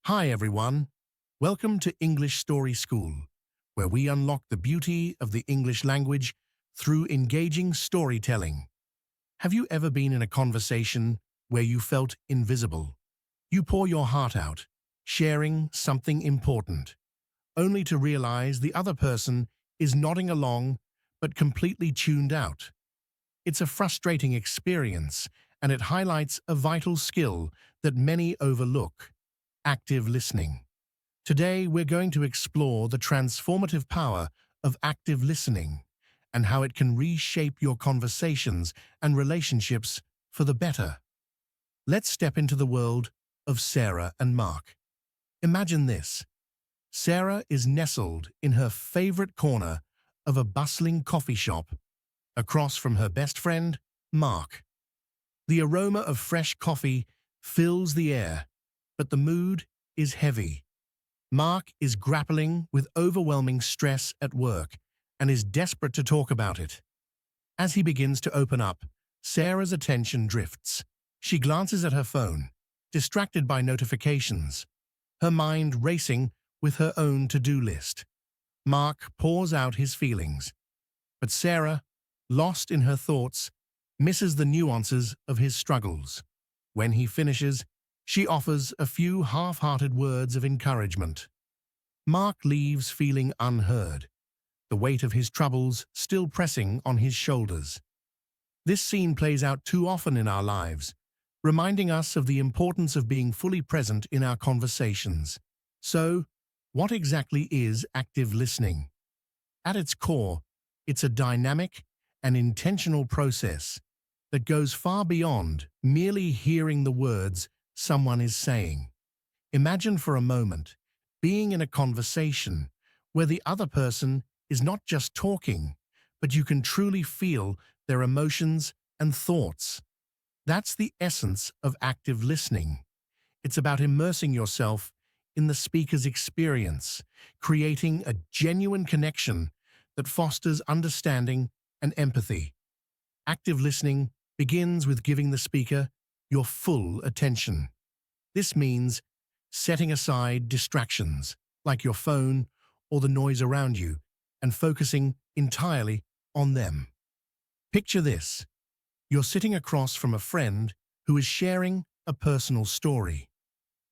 Hi everyone, welcome to English Story School, where we unlock the beauty of the English language through engaging storytelling. Have you ever been in a conversation where you felt invisible? You pour your heart out, sharing something important, only to realize the other person is nodding along but completely tuned out. It's a frustrating experience, and it highlights a vital skill that many overlook: active listening. Today, we're going to explore the transformative power of active listening and how it can reshape your conversations and relationships for the better. Let's step into the world of Sarah and Mark. Imagine this. Sarah is nestled in her favorite corner of a bustling coffee shop, across from her best friend, Mark. The aroma of fresh coffee fills the air, but the mood is heavy. Mark is grappling with overwhelming stress at work and is desperate to talk about it. As he begins to open up, Sarah's attention drifts. She glances at her phone, distracted by notifications, her mind racing with her own to-do list. Mark pours out his feelings, but Sarah, lost in her thoughts, misses the nuances of his struggles. When he finishes, she offers a few half-hearted words of encouragement. Mark leaves feeling unheard, the weight of his troubles still pressing on his shoulders. This scene plays out too often in our lives, reminding us of the importance of being fully present in our conversations. So, what exactly is active listening? At its core, it's a dynamic and intentional process that goes far beyond merely hearing the words someone is saying. Imagine for a moment being in a conversation where the other person is not just talking, but you can truly feel their emotions and thoughts. That's the essence of active listening. It's about immersing yourself in the speaker's experience, creating a genuine connection that fosters understanding and empathy. Active listening begins with giving the speaker your full attention. This means setting aside distractions, like your phone or the noise around you, and focusing entirely on them. Picture this. You're sitting across from a friend who is sharing a personal story.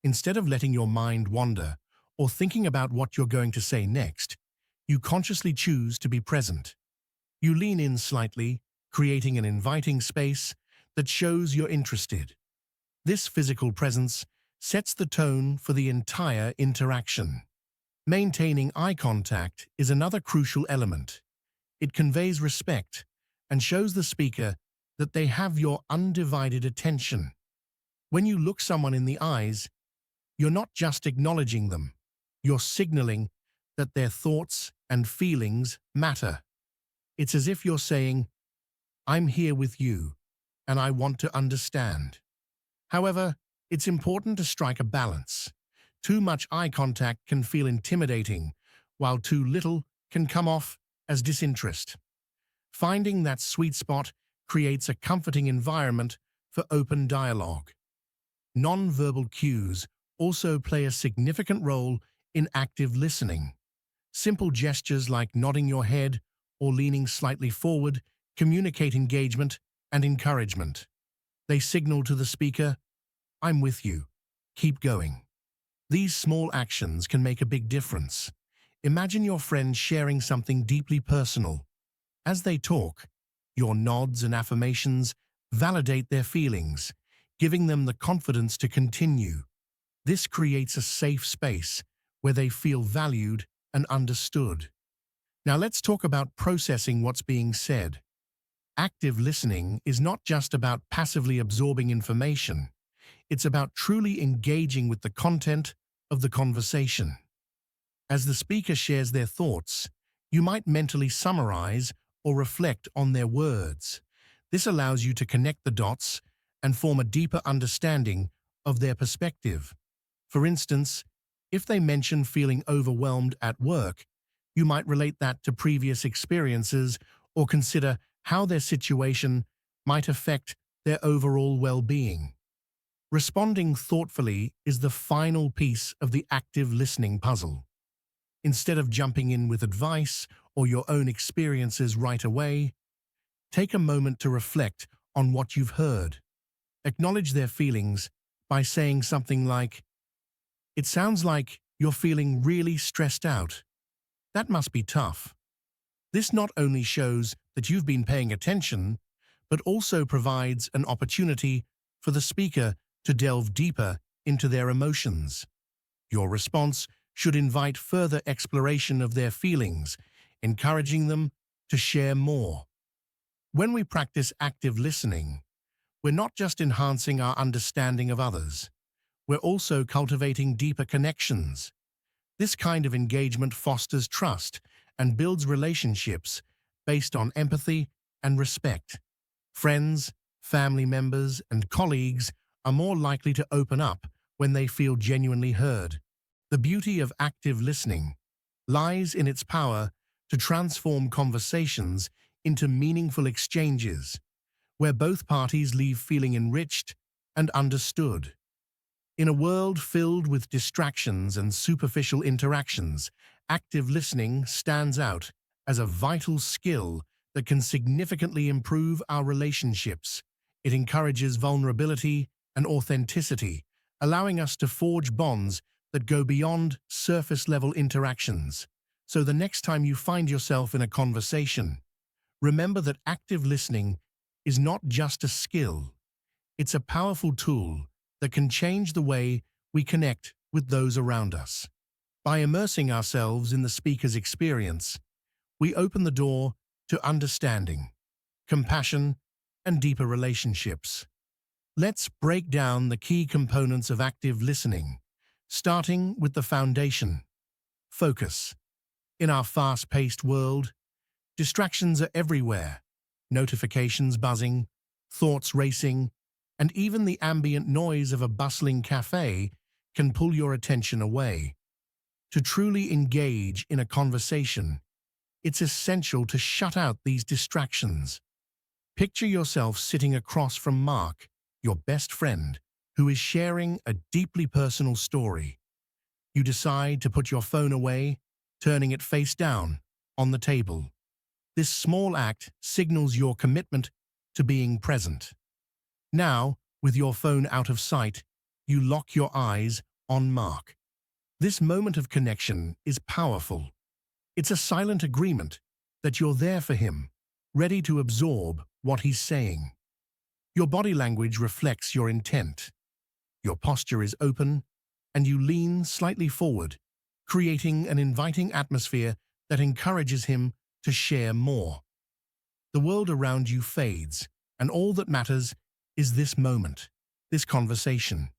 Instead of letting your mind wander or thinking about what you're going to say next, you consciously choose to be present. You lean in slightly, creating an inviting space that shows you're interested. This physical presence sets the tone for the entire interaction. Maintaining eye contact is another crucial element. It conveys respect and shows the speaker that they have your undivided attention. When you look someone in the eyes, you're not just acknowledging them, you're signaling that their thoughts and feelings matter. It's as if you're saying, "I'm here with you, and I want to understand." However, it's important to strike a balance. Too much eye contact can feel intimidating, while too little can come off as disinterest. Finding that sweet spot creates a comforting environment for open dialogue. Non-verbal cues also play a significant role in active listening. Simple gestures like nodding your head or leaning slightly forward communicate engagement and encouragement. They signal to the speaker, "I'm with you. Keep going." These small actions can make a big difference. Imagine your friend sharing something deeply personal. As they talk, your nods and affirmations validate their feelings, giving them the confidence to continue. This creates a safe space where they feel valued and understood. Now let's talk about processing what's being said. Active listening is not just about passively absorbing information. It's about truly engaging with the content of the conversation. As the speaker shares their thoughts, you might mentally summarize or reflect on their words. This allows you to connect the dots and form a deeper understanding of their perspective. For instance, if they mention feeling overwhelmed at work, you might relate that to previous experiences or consider how their situation might affect their overall well-being. Responding thoughtfully is the final piece of the active listening puzzle. Instead of jumping in with advice or your own experiences right away, take a moment to reflect on what you've heard. Acknowledge their feelings by saying something like, "It sounds like you're feeling really stressed out. That must be tough." This not only shows that you've been paying attention, but also provides an opportunity for the speaker to delve deeper into their emotions. Your response should invite further exploration of their feelings, encouraging them to share more. When we practice active listening, we're not just enhancing our understanding of others, we're also cultivating deeper connections. This kind of engagement fosters trust and builds relationships based on empathy and respect. Friends, family members, and colleagues are more likely to open up when they feel genuinely heard. The beauty of active listening lies in its power to transform conversations into meaningful exchanges, where both parties leave feeling enriched and understood. In a world filled with distractions and superficial interactions, active listening stands out as a vital skill that can significantly improve our relationships. It encourages vulnerability and authenticity, allowing us to forge bonds that go beyond surface-level interactions. So the next time you find yourself in a conversation, remember that active listening is not just a skill, it's a powerful tool that can change the way we connect with those around us. By immersing ourselves in the speaker's experience, we open the door to understanding, compassion, and deeper relationships. Let's break down the key components of active listening, starting with the foundation: focus. In our fast-paced world, distractions are everywhere. Notifications buzzing, thoughts racing, and even the ambient noise of a bustling cafe can pull your attention away. To truly engage in a conversation, it's essential to shut out these distractions. Picture yourself sitting across from Mark, your best friend, who is sharing a deeply personal story. You decide to put your phone away, turning it face down on the table. This small act signals your commitment to being present. Now, with your phone out of sight, you lock your eyes on Mark. This moment of connection is powerful. It's a silent agreement that you're there for him, ready to absorb what he's saying. Your body language reflects your intent. Your posture is open, and you lean slightly forward, creating an inviting atmosphere that encourages him to share more. The world around you fades, and all that matters is this moment, this conversation.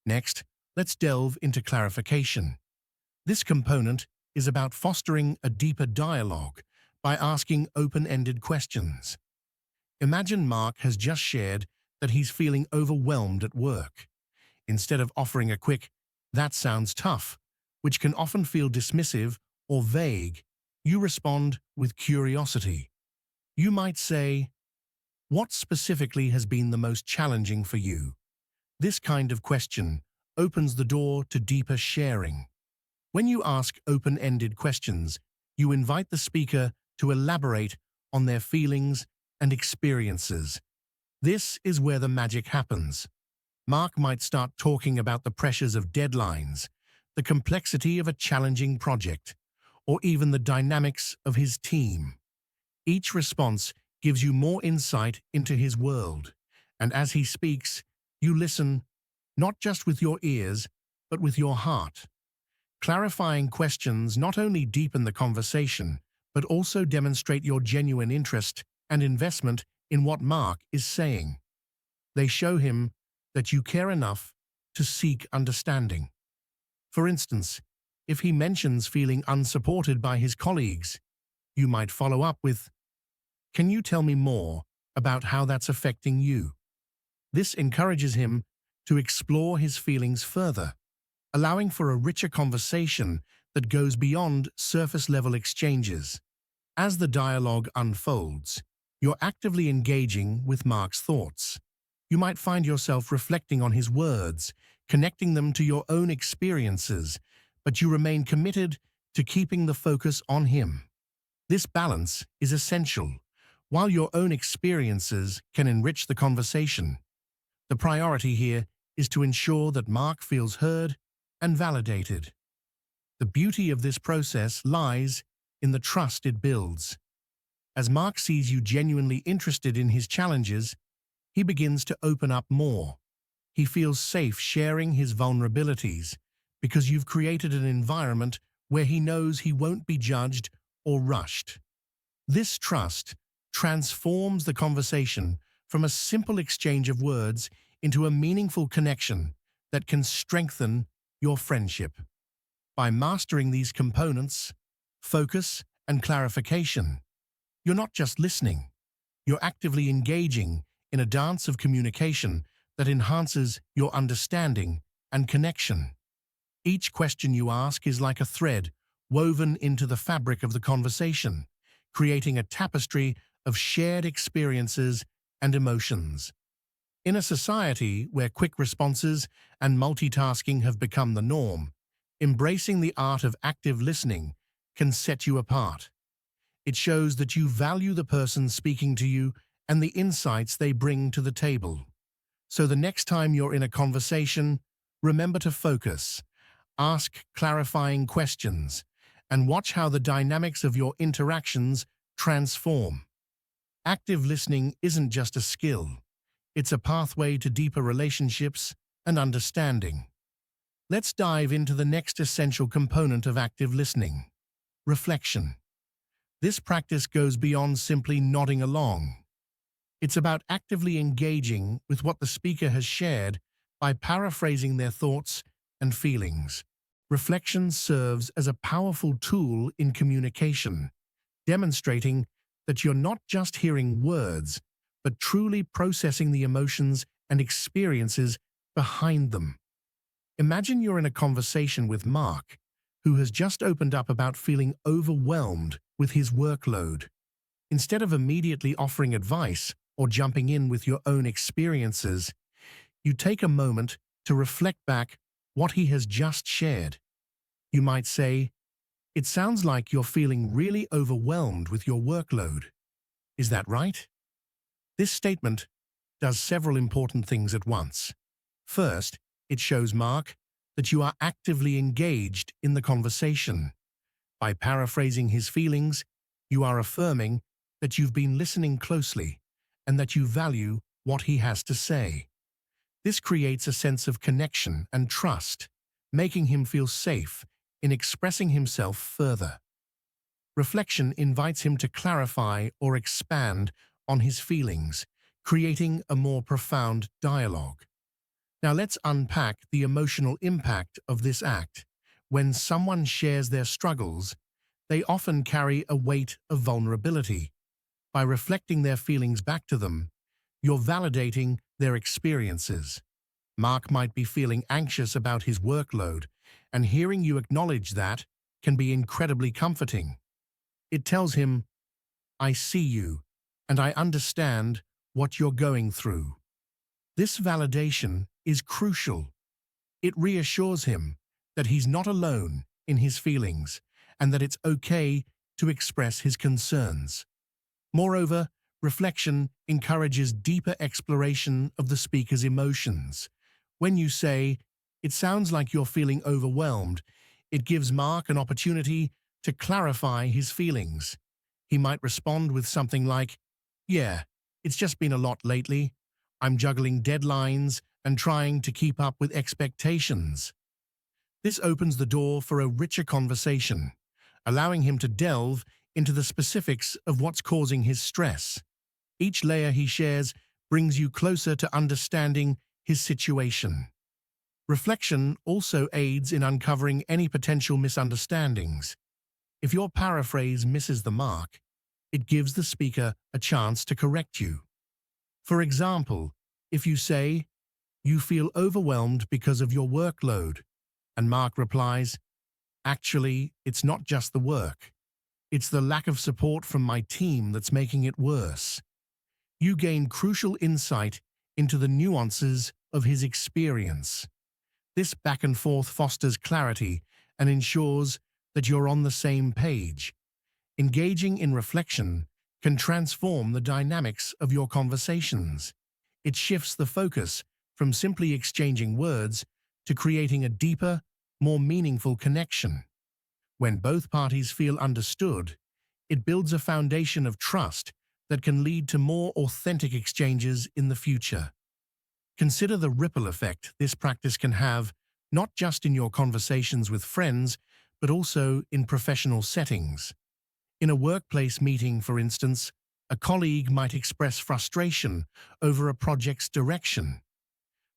Next, let's delve into clarification. This component is about fostering a deeper dialogue by asking open-ended questions. Imagine Mark has just shared that he's feeling overwhelmed at work. Instead of offering a quick, "That sounds tough," which can often feel dismissive or vague, you respond with curiosity. You might say, "What specifically has been the most challenging for you?" This kind of question opens the door to deeper sharing. When you ask open-ended questions, you invite the speaker to elaborate on their feelings and experiences. This is where the magic happens. Mark might start talking about the pressures of deadlines, the complexity of a challenging project, or even the dynamics of his team. Each response gives you more insight into his world, and as he speaks, you listen, not just with your ears, but with your heart. Clarifying questions not only deepen the conversation, but also demonstrate your genuine interest and investment in what Mark is saying. They show him that you care enough to seek understanding. For instance, if he mentions feeling unsupported by his colleagues, you might follow up with, "Can you tell me more about how that's affecting you?" This encourages him to explore his feelings further, allowing for a richer conversation that goes beyond surface-level exchanges. As the dialogue unfolds, you're actively engaging with Mark's thoughts. You might find yourself reflecting on his words, connecting them to your own experiences, but you remain committed to keeping the focus on him. This balance is essential. While your own experiences can enrich the conversation, the priority here is to ensure that Mark feels heard and validated. The beauty of this process lies in the trust it builds. As Mark sees you genuinely interested in his challenges, he begins to open up more. He feels safe sharing his vulnerabilities because you've created an environment where he knows he won't be judged or rushed. This trust transforms the conversation from a simple exchange of words into a meaningful connection that can strengthen your friendship. By mastering these components, focus and clarification, you're not just listening, you're actively engaging in a dance of communication that enhances your understanding and connection. Each question you ask is like a thread woven into the fabric of the conversation, creating a tapestry of shared experiences and emotions. In a society where quick responses and multitasking have become the norm, embracing the art of active listening can set you apart. It shows that you value the person speaking to you and the insights they bring to the table. So the next time you're in a conversation, remember to focus, ask clarifying questions, and watch how the dynamics of your interactions transform. Active listening isn't just a skill, it's a pathway to deeper relationships and understanding. Let's dive into the next essential component of active listening: reflection. This practice goes beyond simply nodding along. It's about actively engaging with what the speaker has shared by paraphrasing their thoughts and feelings. Reflection serves as a powerful tool in communication, demonstrating that you're not just hearing words, but truly processing the emotions and experiences behind them. Imagine you're in a conversation with Mark, who has just opened up about feeling overwhelmed with his workload. Instead of immediately offering advice or jumping in with your own experiences, you take a moment to reflect back what he has just shared. You might say, "It sounds like you're feeling really overwhelmed with your workload. Is that right?" This statement does several important things at once. First, it shows Mark that you are actively engaged in the conversation. By paraphrasing his feelings, you are affirming that you've been listening closely and that you value what he has to say. This creates a sense of connection and trust, making him feel safe in expressing himself further. Reflection invites him to clarify or expand on his feelings, creating a more profound dialogue. Now let's unpack the emotional impact of this act. When someone shares their struggles, they often carry a weight of vulnerability. By reflecting their feelings back to them, you're validating their experiences. Mark might be feeling anxious about his workload, and hearing you acknowledge that can be incredibly comforting. It tells him, "I see you, and I understand what you're going through." This validation is crucial. It reassures him that he's not alone in his feelings and that it's okay to express his concerns. Moreover, reflection encourages deeper exploration of the speaker's emotions. When you say, "It sounds like you're feeling overwhelmed," it gives Mark an opportunity to clarify his feelings. He might respond with something like, "Yeah, it's just been a lot lately. I'm juggling deadlines and trying to keep up with expectations." This opens the door for a richer conversation, allowing him to delve into the specifics of what's causing his stress. Each layer he shares brings you closer to understanding his situation. Reflection also aids in uncovering any potential misunderstandings. If your paraphrase misses the mark, it gives the speaker a chance to correct you. For example, if you say, "You feel overwhelmed because of your workload," and Mark replies, "Actually, it's not just the work. It's the lack of support from my team that's making it worse." You gain crucial insight into the nuances of his experience. This back and forth fosters clarity and ensures that you're on the same page. Engaging in reflection can transform the dynamics of your conversations. It shifts the focus from simply exchanging words to creating a deeper, more meaningful connection. When both parties feel understood, it builds a foundation of trust that can lead to more authentic exchanges in the future. Consider the ripple effect this practice can have, not just in your conversations with friends, but also in professional settings. In a workplace meeting, for instance, a colleague might express frustration over a project's direction.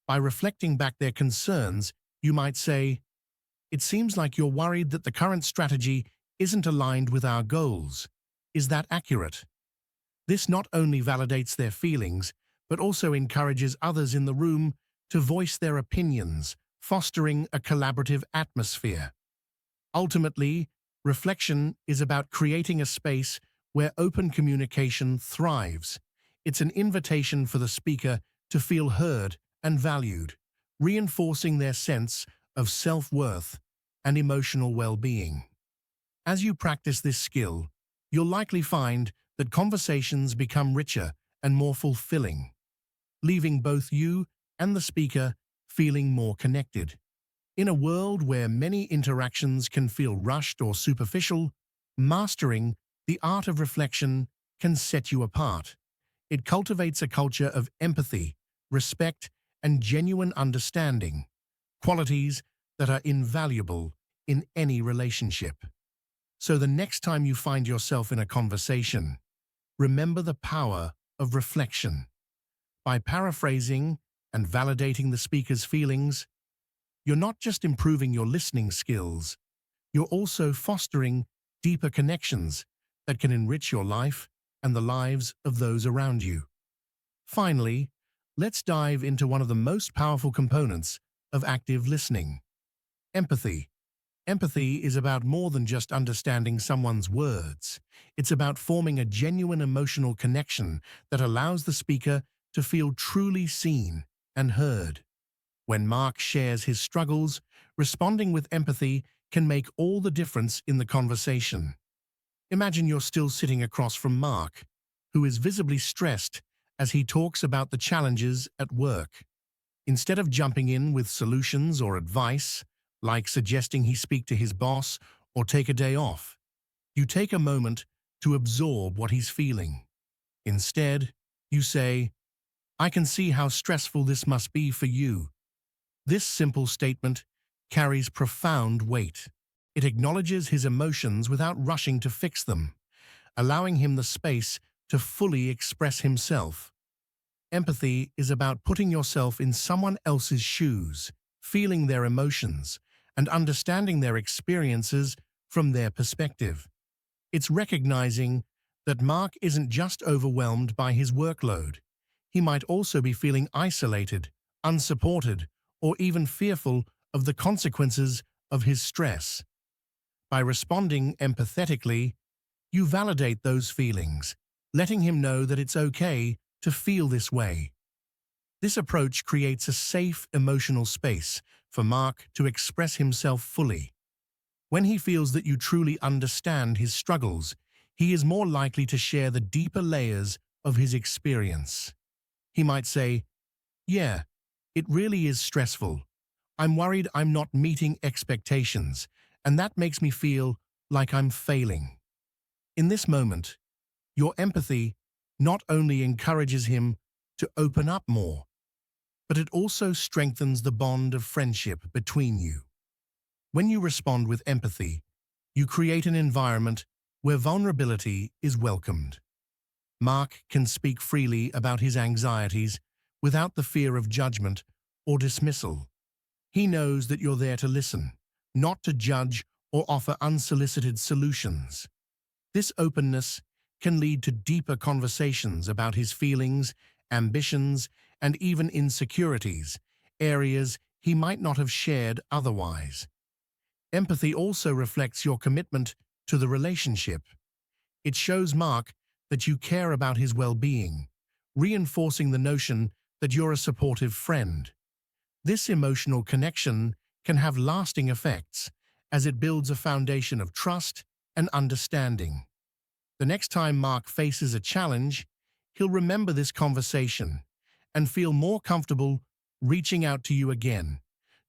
By reflecting back their concerns, you might say, "It seems like you're worried that the current strategy isn't aligned with our goals. Is that accurate?" This not only validates their feelings, but also encourages others in the room to voice their opinions, fostering a collaborative atmosphere. Ultimately, reflection is about creating a space where open communication thrives. It's an invitation for the speaker to feel heard and valued, reinforcing their sense of self-worth and emotional well-being. As you practice this skill, you'll likely find that conversations become richer and more fulfilling, leaving both you and the speaker feeling more connected. In a world where many interactions can feel rushed or superficial, mastering the art of reflection can set you apart. It cultivates a culture of empathy, respect, and genuine understanding, qualities that are invaluable in any relationship. So the next time you find yourself in a conversation, remember the power of reflection. By paraphrasing and validating the speaker's feelings, you're not just improving your listening skills, you're also fostering deeper connections that can enrich your life and the lives of those around you. Finally, let's dive into one of the most powerful components of active listening: empathy. Empathy is about more than just understanding someone's words. It's about forming a genuine emotional connection that allows the speaker to feel truly seen and heard. When Mark shares his struggles, responding with empathy can make all the difference in the conversation. Imagine you're still sitting across from Mark, who is visibly stressed as he talks about the challenges at work. Instead of jumping in with solutions or advice, like suggesting he speak to his boss or take a day off, you take a moment to absorb what he's feeling. Instead, you say, "I can see how stressful this must be for you." This simple statement carries profound weight. It acknowledges his emotions without rushing to fix them, allowing him the space to fully express himself. Empathy is about putting yourself in someone else's shoes, feeling their emotions, and understanding their experiences from their perspective. It's recognizing that Mark isn't just overwhelmed by his workload. He might also be feeling isolated, unsupported, or even fearful of the consequences of his stress. By responding empathetically, you validate those feelings, letting him know that it's okay to feel this way. This approach creates a safe emotional space for Mark to express himself fully. When he feels that you truly understand his struggles, he is more likely to share the deeper layers of his experience. He might say, "Yeah, it really is stressful. I'm worried I'm not meeting expectations, and that makes me feel like I'm failing." In this moment, your empathy not only encourages him to open up more, but it also strengthens the bond of friendship between you. When you respond with empathy, you create an environment where vulnerability is welcomed. Mark can speak freely about his anxieties without the fear of judgment or dismissal. He knows that you're there to listen, not to judge or offer unsolicited solutions. This openness can lead to deeper conversations about his feelings, ambitions, and even insecurities, areas he might not have shared otherwise. Empathy also reflects your commitment to the relationship. It shows Mark that you care about his well-being, reinforcing the notion that you're a supportive friend. This emotional connection can have lasting effects as it builds a foundation of trust and understanding. The next time Mark faces a challenge, he'll remember this conversation and feel more comfortable reaching out to you again,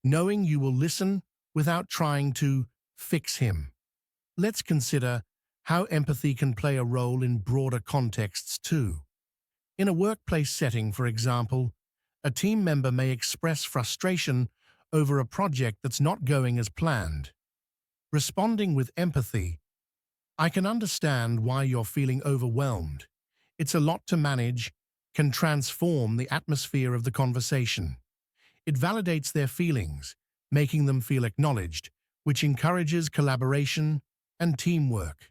knowing you will listen without trying to fix him. Let's consider how empathy can play a role in broader contexts too. In a workplace setting, for example, a team member may express frustration over a project that's not going as planned. Responding with empathy, "I can understand why you're feeling overwhelmed. It's a lot to manage," can transform the atmosphere of the conversation. It validates their feelings, making them feel acknowledged, which encourages collaboration and teamwork.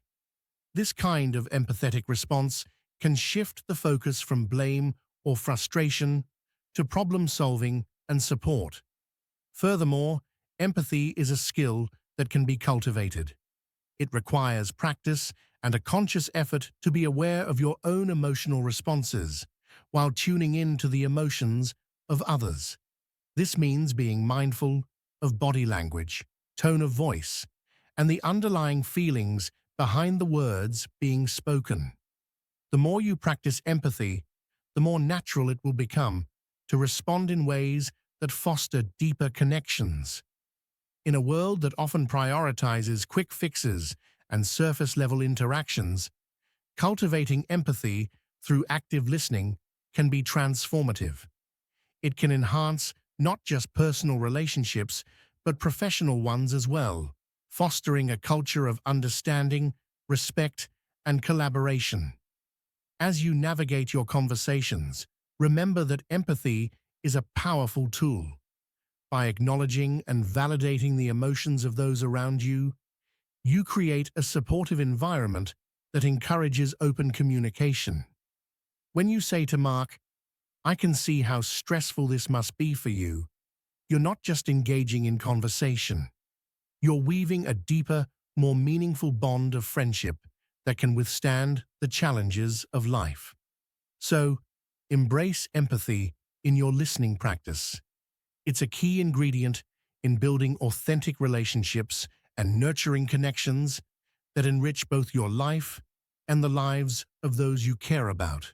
This kind of empathetic response can shift the focus from blame or frustration to problem-solving and support. Furthermore, empathy is a skill that can be cultivated. It requires practice and a conscious effort to be aware of your own emotional responses while tuning in to the emotions of others. This means being mindful of body language, tone of voice, and the underlying feelings behind the words being spoken. The more you practice empathy, the more natural it will become to respond in ways that foster deeper connections. In a world that often prioritizes quick fixes and surface-level interactions, cultivating empathy through active listening can be transformative. It can enhance not just personal relationships, but professional ones as well, fostering a culture of understanding, respect, and collaboration. As you navigate your conversations, remember that empathy is a powerful tool. By acknowledging and validating the emotions of those around you, you create a supportive environment that encourages open communication. When you say to Mark, "I can see how stressful this must be for you," you're not just engaging in conversation. You're weaving a deeper, more meaningful bond of friendship that can withstand the challenges of life. So, embrace empathy in your listening practice. It's a key ingredient in building authentic relationships and nurturing connections that enrich both your life and the lives of those you care about.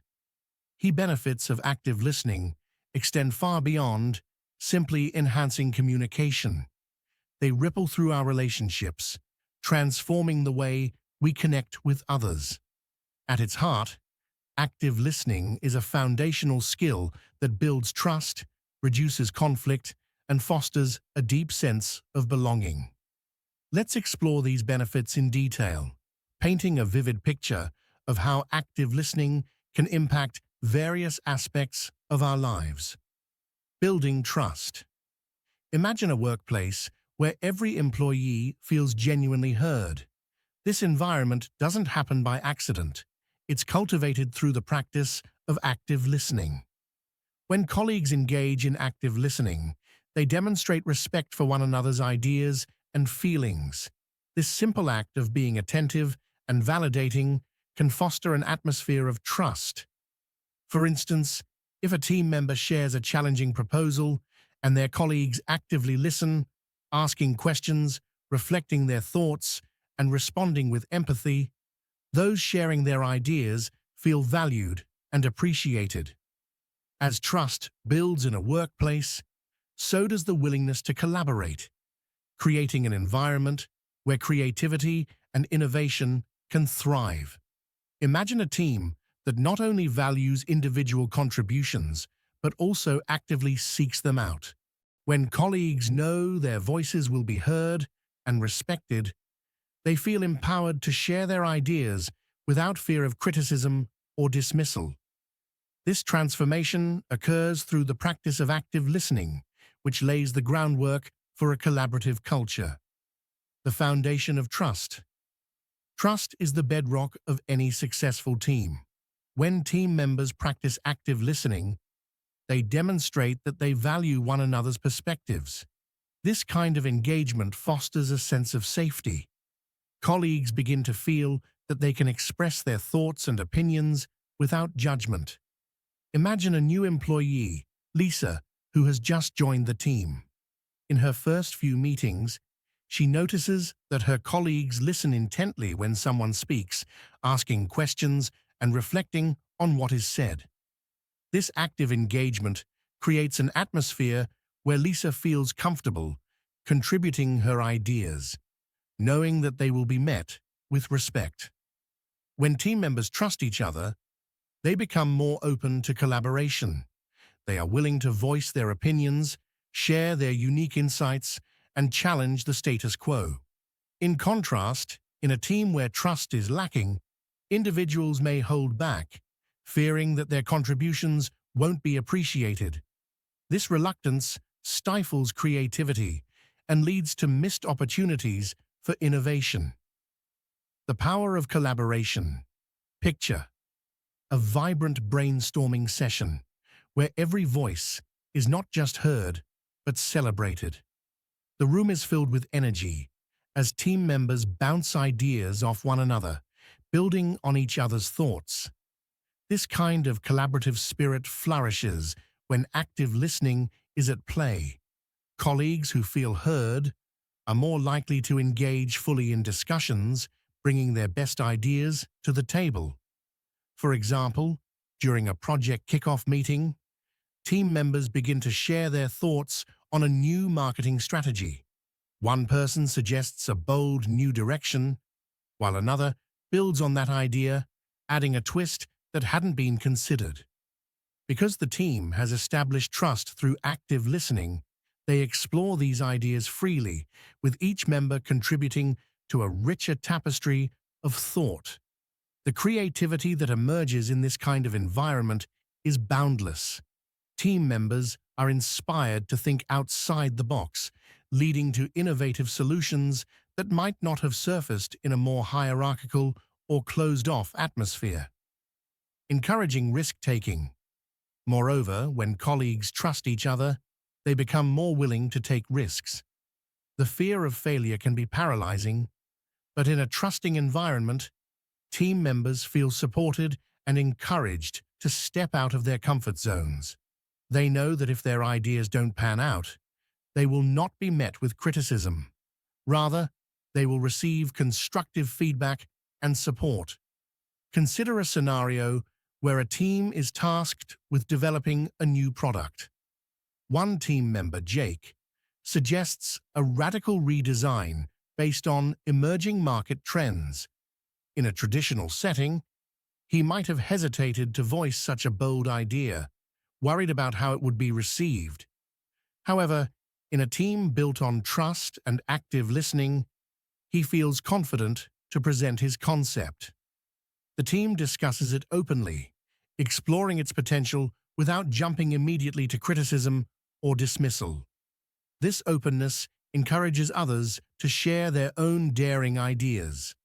The benefits of active listening extend far beyond simply enhancing communication. They ripple through our relationships, transforming the way we connect with others. At its heart, active listening is a foundational skill that builds trust, reduces conflict, and fosters a deep sense of belonging. Let's explore these benefits in detail, painting a vivid picture of how active listening can impact various aspects of our lives. Building trust. Imagine a workplace where every employee feels genuinely heard. This environment doesn't happen by accident. It's cultivated through the practice of active listening. When colleagues engage in active listening, they demonstrate respect for one another's ideas and feelings. This simple act of being attentive and validating can foster an atmosphere of trust. For instance, if a team member shares a challenging proposal and their colleagues actively listen, asking questions, reflecting their thoughts, and responding with empathy, those sharing their ideas feel valued and appreciated. As trust builds in a workplace, so does the willingness to collaborate, creating an environment where creativity and innovation can thrive. Imagine a team that not only values individual contributions, but also actively seeks them out. When colleagues know their voices will be heard and respected, they feel empowered to share their ideas without fear of criticism or dismissal. This transformation occurs through the practice of active listening, which lays the groundwork for a collaborative culture. The foundation of trust. Trust is the bedrock of any successful team. When team members practice active listening, they demonstrate that they value one another's perspectives. This kind of engagement fosters a sense of safety. Colleagues begin to feel that they can express their thoughts and opinions without judgment. Imagine a new employee Lisa, who has just joined the team. In her first few meetings, she notices that her colleagues listen intently when someone speaks, asking questions and reflecting on what is said. This active engagement creates an atmosphere where Lisa feels comfortable contributing her ideas, knowing that they will be met with respect. When team members trust each other, they become more open to collaboration. They are willing to voice their opinions, share their unique insights, and challenge the status quo. In contrast, in a team where trust is lacking, individuals may hold back, fearing that their contributions won't be appreciated. This reluctance stifles creativity and leads to missed opportunities for innovation. The power of collaboration. Picture a vibrant brainstorming session where every voice is not just heard, but celebrated. The room is filled with energy as team members bounce ideas off one another, building on each other's thoughts. This kind of collaborative spirit flourishes when active listening is at play. Colleagues who feel heard are more likely to engage fully in discussions, bringing their best ideas to the table. For example, during a project kickoff meeting, team members begin to share their thoughts on a new marketing strategy. One person suggests a bold new direction, while another builds on that idea, adding a twist that hadn't been considered. Because the team has established trust through active listening, they explore these ideas freely, with each member contributing to a richer tapestry of thought. The creativity that emerges in this kind of environment is boundless. Team members are inspired to think outside the box, leading to innovative solutions that might not have surfaced in a more hierarchical or closed-off atmosphere. Encouraging risk-taking. Moreover, when colleagues trust each other, they become more willing to take risks. The fear of failure can be paralyzing, but in a trusting environment, team members feel supported and encouraged to step out of their comfort zones. They know that if their ideas don't pan out, they will not be met with criticism. Rather, they will receive constructive feedback and support. Consider a scenario where a team is tasked with developing a new product. One team member, Jake, suggests a radical redesign based on emerging market trends. In a traditional setting, he might have hesitated to voice such a bold idea, worried about how it would be received. However, in a team built on trust and active listening, he feels confident to present his concept. The team discusses it openly, exploring its potential without jumping immediately to criticism or dismissal. This openness encourages others to share their own daring ideas,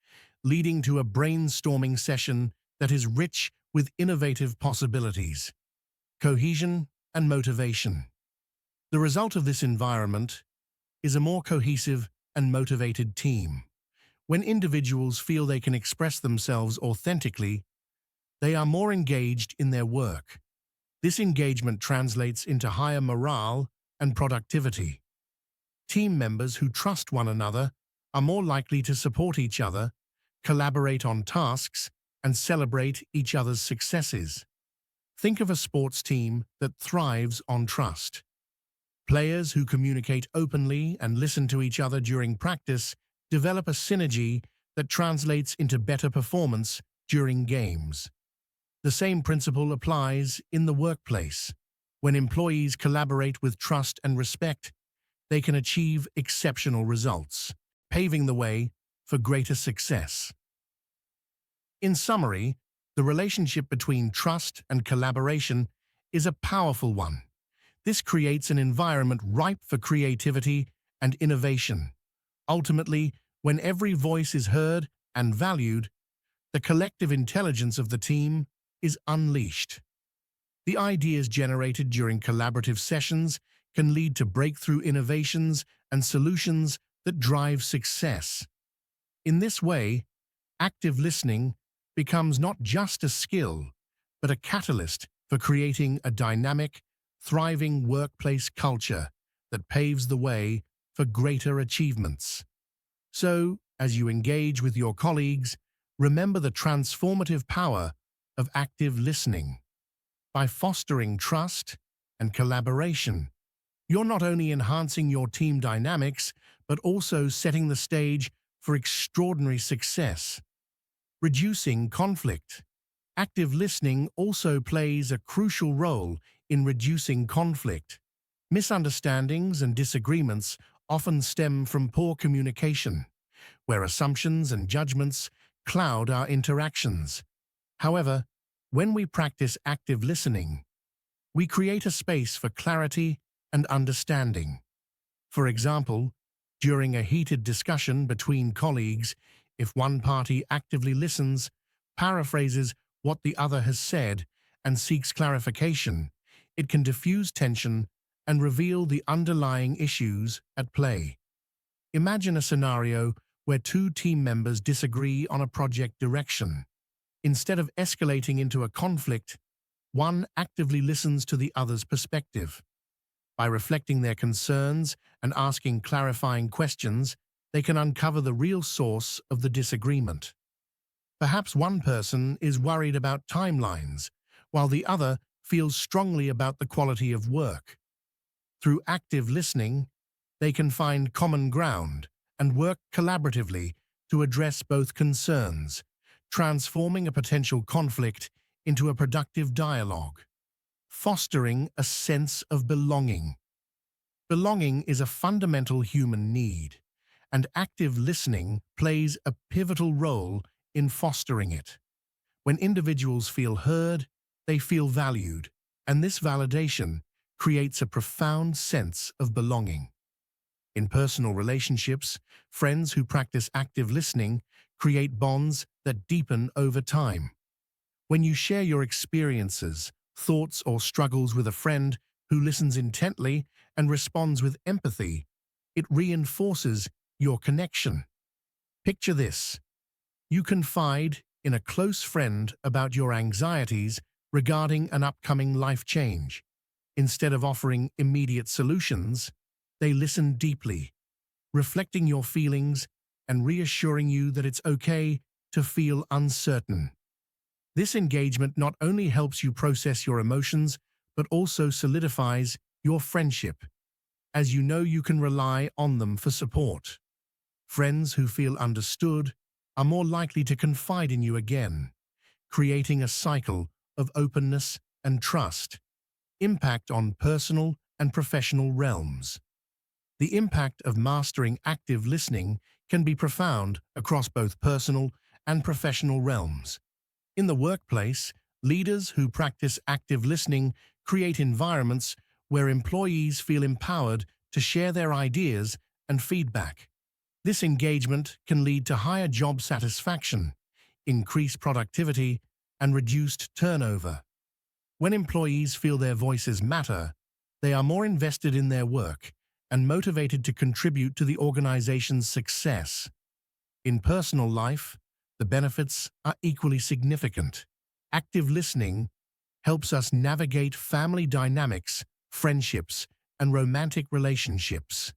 leading to a brainstorming session that is rich with innovative possibilities, cohesion, and motivation. The result of this environment is a more cohesive and motivated team. When individuals feel they can express themselves authentically, they are more engaged in their work. This engagement translates into higher morale and productivity. Team members who trust one another are more likely to support each other, collaborate on tasks, and celebrate each other's successes. Think of a sports team that thrives on trust. Players who communicate openly and listen to each other during practice develop a synergy that translates into better performance during games. The same principle applies in the workplace. When employees collaborate with trust and respect, they can achieve exceptional results, paving the way for greater success. In summary, the relationship between trust and collaboration is a powerful one. This creates an environment ripe for creativity and innovation. Ultimately, when every voice is heard and valued, the collective intelligence of the team is unleashed. The ideas generated during collaborative sessions can lead to breakthrough innovations and solutions that drive success. In this way, active listening becomes not just a skill, but a catalyst for creating a dynamic, thriving workplace culture that paves the way for greater achievements. So, as you engage with your colleagues, remember the transformative power of active listening. By fostering trust and collaboration, you're not only enhancing your team dynamics, but also setting the stage for extraordinary success. Reducing conflict. Active listening also plays a crucial role in reducing conflict. Misunderstandings and disagreements often stem from poor communication, where assumptions and judgments cloud our interactions. However, when we practice active listening, we create a space for clarity and understanding. For example, during a heated discussion between colleagues, if one party actively listens, paraphrases what the other has said, and seeks clarification, it can diffuse tension and reveal the underlying issues at play. Imagine a scenario where two team members disagree on a project direction. Instead of escalating into a conflict, one actively listens to the other's perspective. By reflecting their concerns and asking clarifying questions, they can uncover the real source of the disagreement. Perhaps one person is worried about timelines, while the other feels strongly about the quality of work. Through active listening, they can find common ground and work collaboratively to address both concerns, transforming a potential conflict into a productive dialogue. Fostering a sense of belonging. Belonging is a fundamental human need, and active listening plays a pivotal role in fostering it. When individuals feel heard, they feel valued, and this validation creates a profound sense of belonging. In personal relationships, friends who practice active listening create bonds that deepen over time. When you share your experiences, thoughts, or struggles with a friend who listens intently and responds with empathy, it reinforces your connection. Picture this. You confide in a close friend about your anxieties regarding an upcoming life change. Instead of offering immediate solutions, they listen deeply, reflecting your feelings and reassuring you that it's okay to feel uncertain. This engagement not only helps you process your emotions, but also solidifies your friendship, as you know you can rely on them for support. Friends who feel understood are more likely to confide in you again, creating a cycle of openness and trust. Impact on personal and professional realms. The impact of mastering active listening can be profound across both personal and professional realms. In the workplace, leaders who practice active listening create environments where employees feel empowered to share their ideas and feedback. This engagement can lead to higher job satisfaction, increased productivity, and reduced turnover. When employees feel their voices matter, they are more invested in their work and motivated to contribute to the organization's success. In personal life, the benefits are equally significant. Active listening helps us navigate family dynamics, friendships, and romantic relationships.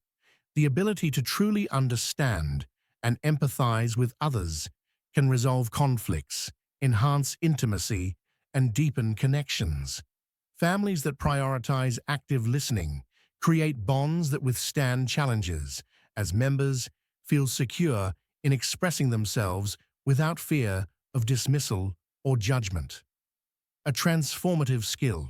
The ability to truly understand and empathize with others can resolve conflicts, enhance intimacy, and deepen connections. Families that prioritize active listening create bonds that withstand challenges, as members feel secure in expressing themselves without fear of dismissal or judgment. A transformative skill.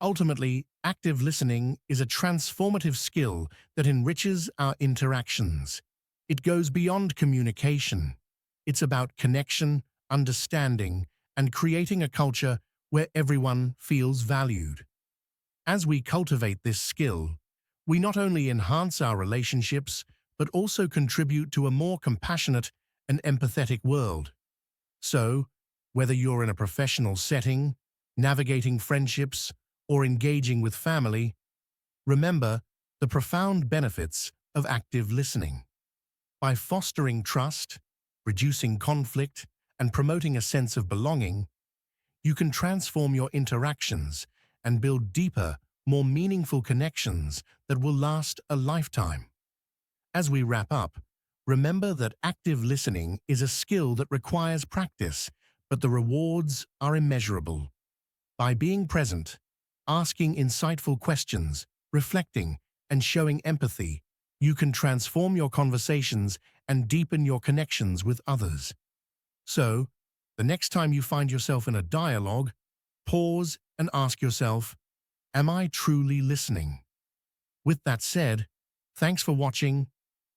Ultimately, active listening is a transformative skill that enriches our interactions. It goes beyond communication. It's about connection, understanding, and creating a culture where everyone feels valued. As we cultivate this skill, we not only enhance our relationships, but also contribute to a more compassionate and empathetic world. So, whether you're in a professional setting, navigating friendships, or engaging with family, remember the profound benefits of active listening. By fostering trust, reducing conflict, and promoting a sense of belonging, you can transform your interactions and build deeper, more meaningful connections that will last a lifetime. As we wrap up, remember that active listening is a skill that requires practice, but the rewards are immeasurable. By being present, asking insightful questions, reflecting, and showing empathy, you can transform your conversations and deepen your connections with others. So, the next time you find yourself in a dialogue, pause and ask yourself, am I truly listening? With that said, thanks for watching,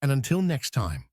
and until next time.